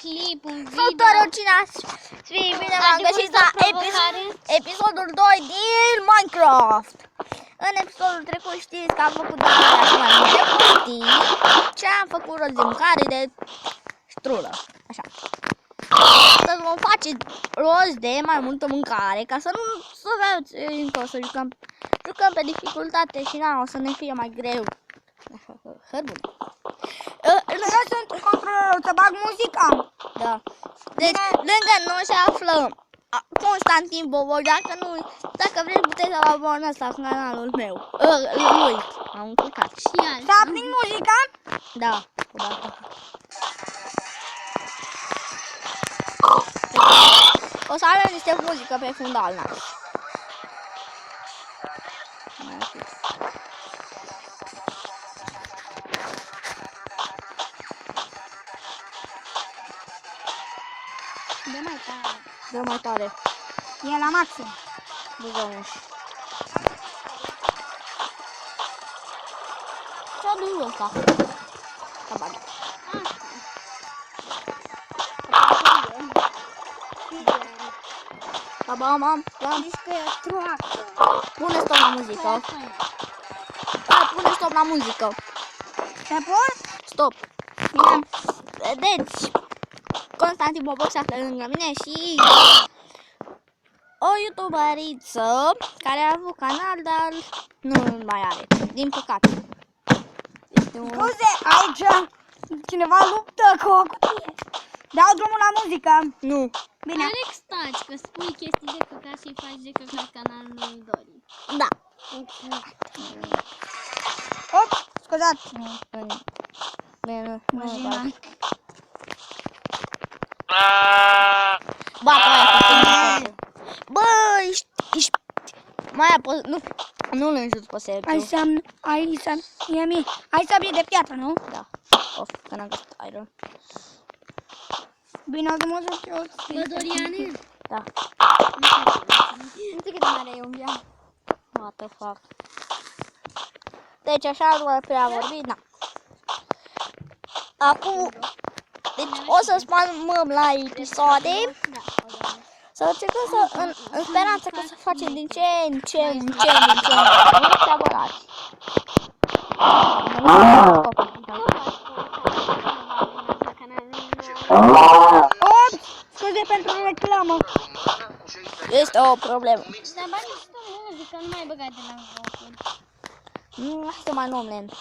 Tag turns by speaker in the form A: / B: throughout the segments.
A: clip, un video.
B: Salutare, oricine ați fi, bine v-am găsit la episodul 2 din Minecraft. În episodul trecut știți că am făcut de mai multe cutii și am făcut rost de mâncare de strulă, așa. Astăzi vom face rost de mai multă mâncare ca să nu să vedeți încă o să jucăm pe dificultate și o să ne fie mai greu. Hărbune.
C: Eu sunt controlorul, să bag muzica.
B: Da. Deci, lângă noi se află Constantin Bobo. Dacă vreți, puteți să vă abonați la canalul meu. Lui. Am încurcat.
A: Și alții.
C: Să aprind muzica?
B: Da. O să avem niște muzică pe fundal, na.
A: De mai tare.
B: Dă mai tare.
C: E la maxim.
B: Băgăm și. Ce-a dus ăsta? Tabac. Am.
A: Zici că e troacă.
B: Pune stop la muzică. Hai, pune stop la muzică.
C: Să pun?
B: Stop.
C: Bine.
B: Deci, Constantin Bobo se află lângă mine și o youtuberiță care a avut canal, dar nu mai are, din păcate. Este un...
C: Scuze, aici cineva luptă cu o cutie. Dau drumul la muzică.
B: Nu.
C: Bine.
A: Alex, taci, că spui chestii de căcat și faci de căcat canalul lui Dori.
B: Da.
C: Op, scuzați.
B: Bine,
C: Mașina.
B: Bă, bă, ești... Mai apă, nu îl înjut pe Sergiu.
C: Ai sabie de piatră, nu?
B: Da. Of, că n-am găsit iron.
C: Bine, o să mă joc eu.
A: Bă, Doriane?
B: Da.
A: Nu știu cât de mare e un bia.
B: What the fuck. Deci așa nu ar prea vorbi, na. Acum, deci o să spamăm la episoade. Să încercăm să, în speranță că să facem din ce în ce mulți abonați.
C: Op, scuze pentru reclamă.
B: Este o problemă.
A: Dar bani și muzică, nu mai băga de la vocuri.
B: Hai să mai luăm lent.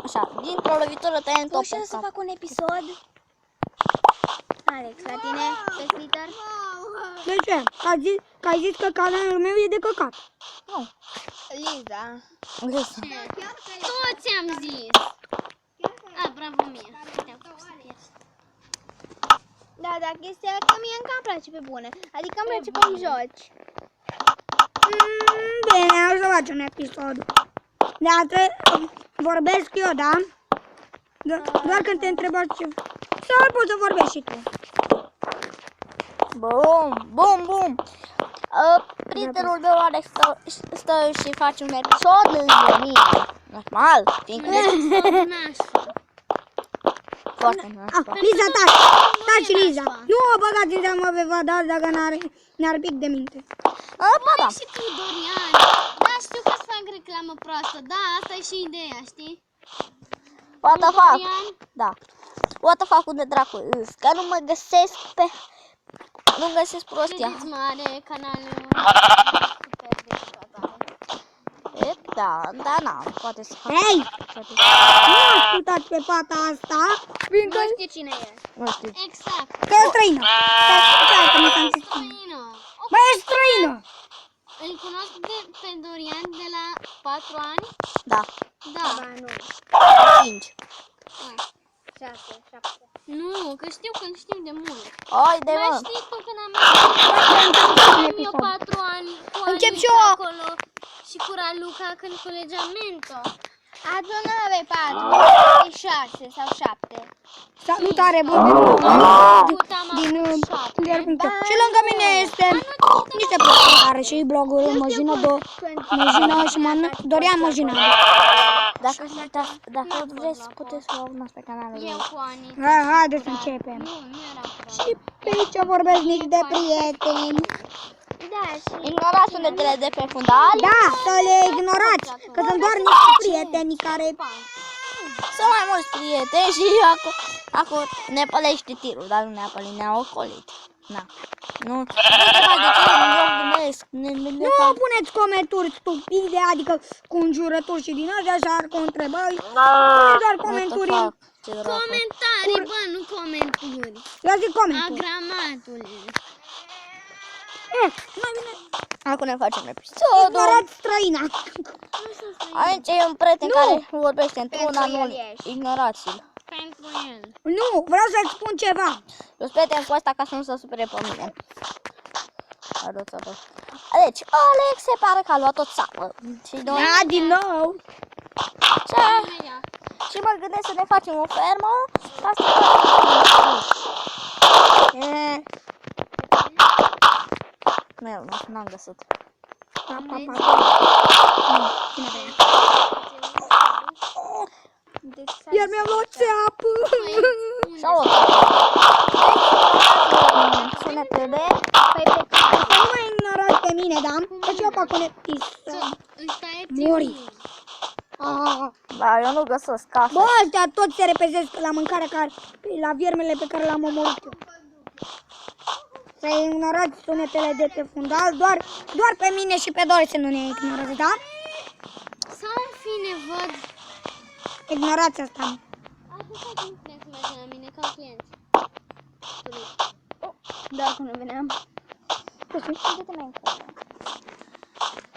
B: Așa, dintr-o lovitură tăiem tot
A: Poți să fac un episod? Alex, la tine, pe Twitter?
C: De ce? Că ai zis că canalul meu e de căcat.
B: Nu.
A: Liza.
B: Lisa.
A: Toți am zis. Bravo mie. Da, dar chestia e că mie încă îmi place pe bune. Adică îmi place cum joci.
C: Bine, o să facem un episod. Dar vorbesc eu, da? Doar când te întreb ceva. Sau poți să vorbești și tu.
B: Bum. Prietenul meu Alex stă și face un episod lângă mine. Normal, fiindcă foarte nașpa.
C: Liza, taci, Liza. Nu o băgați în seama pe vadați dacă n-ar pic de minte.
B: Ba da.
A: Și tu, Dorian. Da, știu că-ți fac reclamă proastă. Da, asta e și ideea, știi?
B: What the fuck?
A: Dorian?
B: Da. What the fuck, unde dracu îs? Că nu mă găsesc pe... Nu găsesc prostia.
A: Credeți mare canalul super de căcatare.
B: Da, na, poate să fac.
C: Hei! Nu ascultați pe fata asta, fiindcă
A: Nu știu cine e.
B: Nu știu.
A: Exact.
C: că e străină.
A: Străină.
C: Băi, e străină!
A: Îl cunosc pe Dorian de la 4 ani?
B: Da.
A: Da.
B: 5.
A: 6, 7. Nu, că știu de mult.
B: Hai de
A: Mai
B: mă.
A: știi tu când am eu 4 ani cu
C: Încep
A: Alice
C: și eu.
A: acolo și cu Raluca când culegeam mento. Atunci nu aveai 4, 6 sau 7.
C: Salutare, bun! Din și lângă mine este niște bloguri care și bloguri Măjină și Dorian Măjină.
B: Dacă vreți, puteți să vă urmați pe canalul
A: Eu
B: meu.
A: cu Anita.
C: Haideți să începem.
A: Nu era curat.
C: Și pe aici vorbesc nici de prieteni.
A: Da, și...
B: Ignorați sunetele de pe fundal.
C: Da, să le ignorați, că sunt doar niște prieteni care...
B: Sunt mai mulți prieteni și acum ne pălește tirul, dar nu ne-a pălit, ne-a ocolit. Na. Nu întreba de ce eu glumesc.
C: Nu puneți comenturi stupide, adică cu înjurături și din astea și ar cu întrebări. Puneți doar comentarii.
A: Comentarii, bă, nu comenturi.
C: Eu zic comentarii.
A: Agramatule.
C: Mai bine.
B: Acum ne facem episodul.
C: Ignorați străina.
B: Aici e un prieten
C: Nu.
B: care vorbește într-una,
A: Pentru
B: nu
A: el ești.
B: ignorați-l.
A: Pentru el.
C: Nu, vreau să-ți spun ceva.
B: Eu sunt prieten cu ăsta ca să nu se supere pe mine. Deci, Alex se pare că a luat o țapă. Și noi...
C: Da, din nou.
B: Ce? Și mă gândesc să ne facem o fermă ca să... Nu, n-am găsit.
C: Pa, pa, pa. Cine vrea? Iar mi-am luat țeapă.
B: Sau o sunetele.
C: Să nu mă ignorați pe mine, da? Deci eu fac un episod.
A: Ăsta e
C: Mori.
A: primul.
B: Da, eu nu găsesc casa.
C: Bă, ăștia toți se repezesc la mâncarea care, la viermele pe care le-am omorât eu. Să ignorați sunetele de pe fundal, doar pe mine și pe Doris să nu ne ignorați, da?
A: Sau în fine văd.
C: Ignorați asta.
A: Asta să nu putem să mergem la mine ca clienți.
B: Dar cum nu veneam.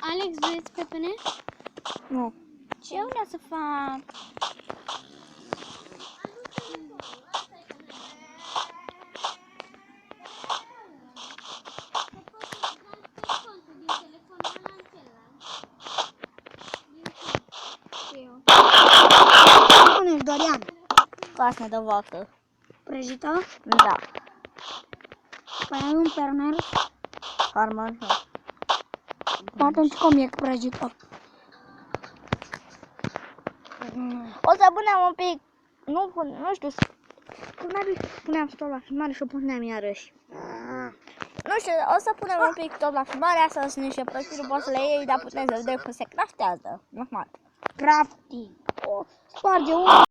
A: Alex, vreți pepene?
B: Nu. Ce eu vreau să fac?
C: Pune-și Dorian.
B: Carne de vacă.
C: Prăjită?
B: Da.
C: Păi ai un perner?
B: Harman.
C: Atunci cum e prăjită?
B: O să punem un pic, nu știu, puneam tot la filmare și o puneam iarăși. Nu știu, o să punem un pic tot la filmare, asta sunt niște plăciri, poți să le iei, dar putem să vedem cum se craftează, normal.
C: Crafting. O, sparge unul.